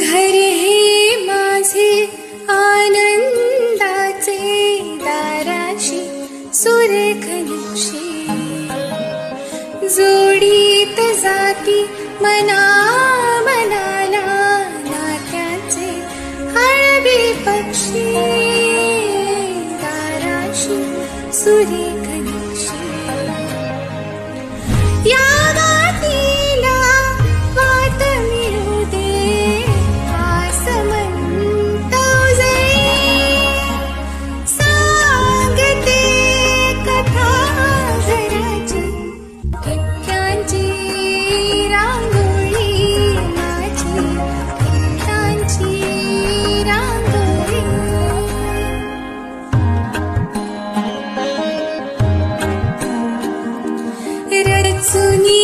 घर हे माझे आनंदाचे दाराशी सुरेख नक्षी जोडीत जाती मना मनाला नात्याचे हळवी पक्षी दाराशी सुरेख नक्षी या गातीला वाट मिळू दे आसमंत उजळी सांगते कथा घराची ठिपक्यांची रांगोळी माझी ठिपक्यांची रांगोळी रचुनी